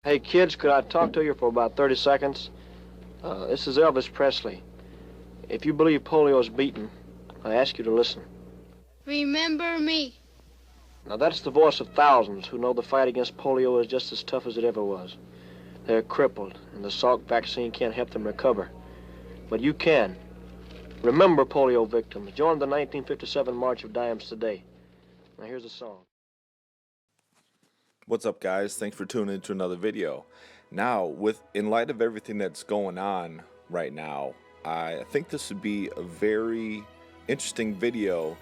Hey kids, could I talk to you for about 30 seconds? This is Elvis Presley. If you believe polio is beaten, I ask you to listen. Remember me. Now that's the voice of thousands who know the fight against polio is just as tough as it ever was. They're crippled, and the Salk vaccine can't help them recover. But you can. Remember polio victims. Join the 1957 March of Dimes today. Now here's a song. What's up, guys? Thanks for tuning into another video. Now, in light of everything that's going on right now, I think this would be a very interesting video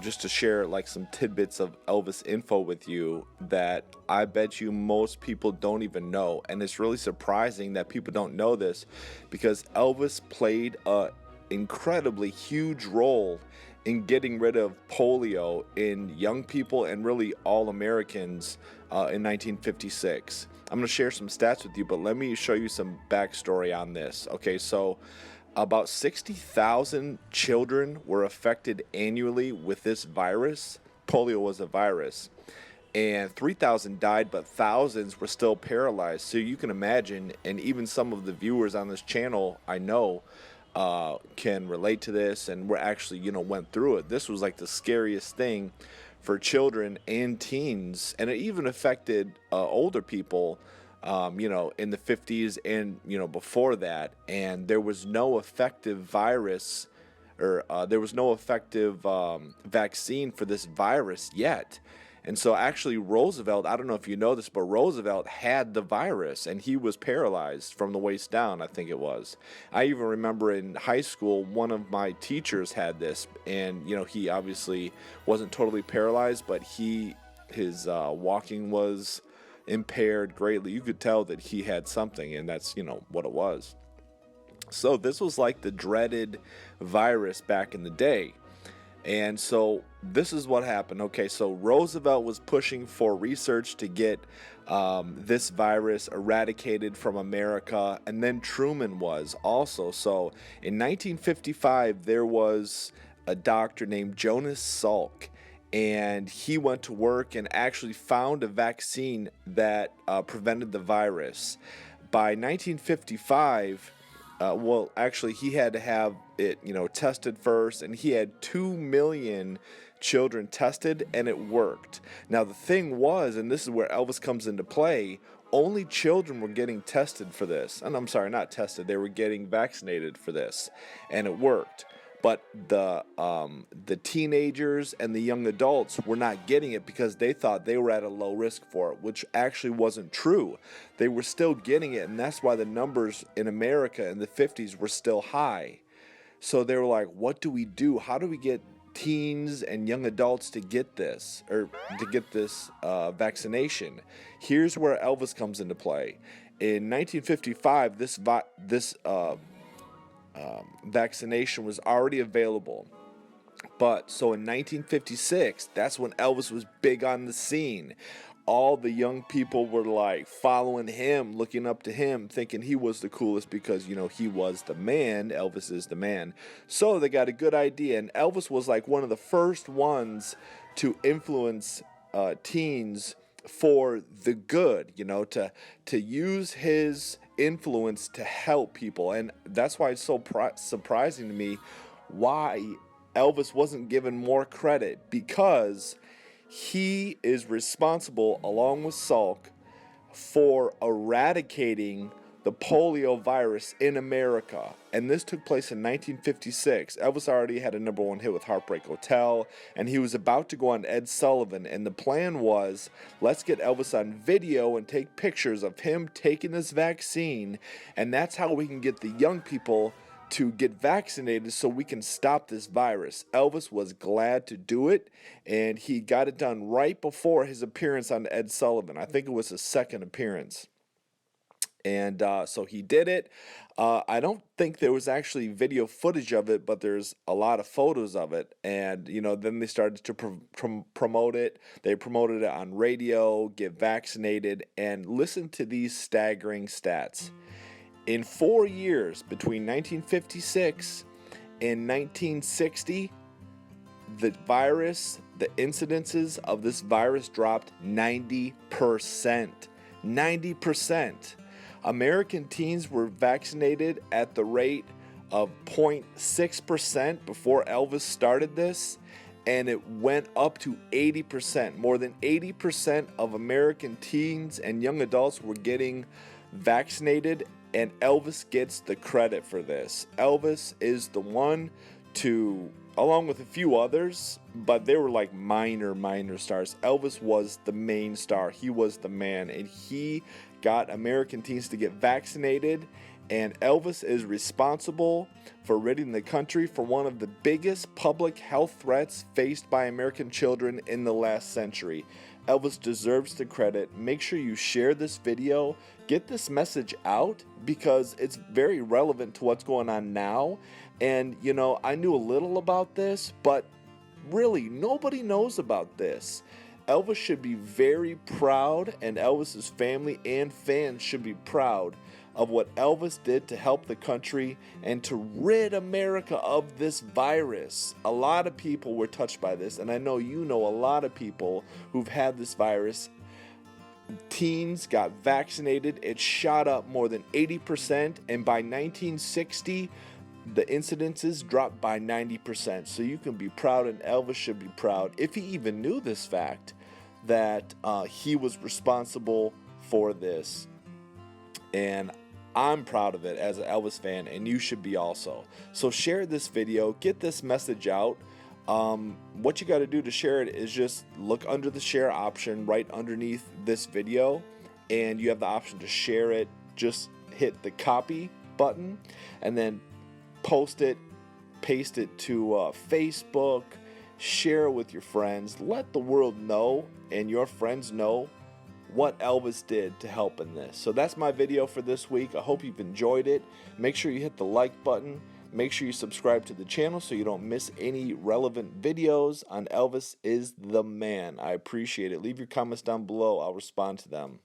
just to share like some tidbits of Elvis info with you that I bet you most people don't even know. And it's really surprising that people don't know this because Elvis played a incredibly huge role in getting rid of polio in young people and really all Americans in 1956. I'm going to share some stats with you, but let me show you some backstory on this. Okay, so about 60,000 children were affected annually with this virus. Polio was a virus. And 3,000 died, but thousands were still paralyzed. So you can imagine, and even some of the viewers on this channel I know can relate to this, and we're actually, went through it. This was like the scariest thing for children and teens, and it even affected older people, in the 50s and, before that. And there was no effective virus, or there was no effective vaccine for this virus yet. And so actually Roosevelt, I don't know if you know this, but Roosevelt had the virus and he was paralyzed from the waist down, I think it was. I even remember in high school, one of my teachers had this, and he obviously wasn't totally paralyzed, but his walking was impaired greatly. You could tell that he had something, and that's what it was. So this was like the dreaded virus back in the day. And so this is what happened. Okay, so Roosevelt was pushing for research to get this virus eradicated from America, and then Truman was also. So in 1955, there was a doctor named Jonas Salk, and he went to work and actually found a vaccine that prevented the virus. By 1955, well, actually, he had to have it, tested first, and he had 2 million children tested, and it worked. Now, the thing was, and this is where Elvis comes into play, only children were getting tested for this. And I'm sorry, not tested, they were getting vaccinated for this, and it worked. But the teenagers and the young adults were not getting it because they thought they were at a low risk for it, which actually wasn't true. They were still getting it, and that's why the numbers in America in the 50s were still high. So they were like, what do we do? How do we get teens and young adults to get this, or to get this vaccination? Here's where Elvis comes into play. In 1955, this vaccination was already available. But so in 1956, that's when Elvis was big on the scene. All the young people were like following him, looking up to him, thinking he was the coolest because, he was the man. Elvis is the man. So they got a good idea. And Elvis was like one of the first ones to influence teens for the good, to use his influence to help people. And that's why it's so surprising to me why Elvis wasn't given more credit, because he is responsible, along with Salk, for eradicating the polio virus in America. And this took place in 1956. Elvis already had a #1 hit with Heartbreak Hotel, and he was about to go on Ed Sullivan. And the plan was, let's get Elvis on video and take pictures of him taking this vaccine, and that's how we can get the young people to get vaccinated so we can stop this virus. Elvis was glad to do it, and he got it done right before his appearance on Ed Sullivan. I think it was his second appearance. And so he did it. I don't think there was actually video footage of it, but there's a lot of photos of it. And, then they started to promote it. They promoted it on radio, get vaccinated, and listen to these staggering stats. In 4 years, between 1956 and 1960, the incidences of this virus dropped 90%. 90%. American teens were vaccinated at the rate of 0.6% before Elvis started this, and it went up to 80%. More than 80% of American teens and young adults were getting vaccinated, and Elvis gets the credit for this. Elvis is the one to, along with a few others, but they were like minor stars. Elvis was the main star. He was the man, and he got American teens to get vaccinated, and Elvis is responsible for ridding the country for one of the biggest public health threats faced by American children in the last century. Elvis deserves the credit. Make sure you share this video, get this message out, because it's very relevant to what's going on now. And you know, I knew a little about this, but really nobody knows about this. Elvis should be very proud, and Elvis's family and fans should be proud of what Elvis did to help the country and to rid America of this virus. A lot of people were touched by this, and I know you know a lot of people who've had this virus. Teens got vaccinated. It shot up more than 80%, and by 1960, the incidences dropped by 90%. So you can be proud, and Elvis should be proud, if he even knew this fact, that he was responsible for this. And I'm proud of it as an Elvis fan, and you should be also. So share this video, get this message out. What you got to do to share it is just look under the share option right underneath this video, and you have the option to share it. Just hit the copy button and then post it, paste it to Facebook, share it with your friends. Let the world know and your friends know what Elvis did to help in this. So that's my video for this week. I hope you've enjoyed it. Make sure you hit the like button. Make sure you subscribe to the channel so you don't miss any relevant videos on Elvis is the Man. I appreciate it. Leave your comments down below. I'll respond to them.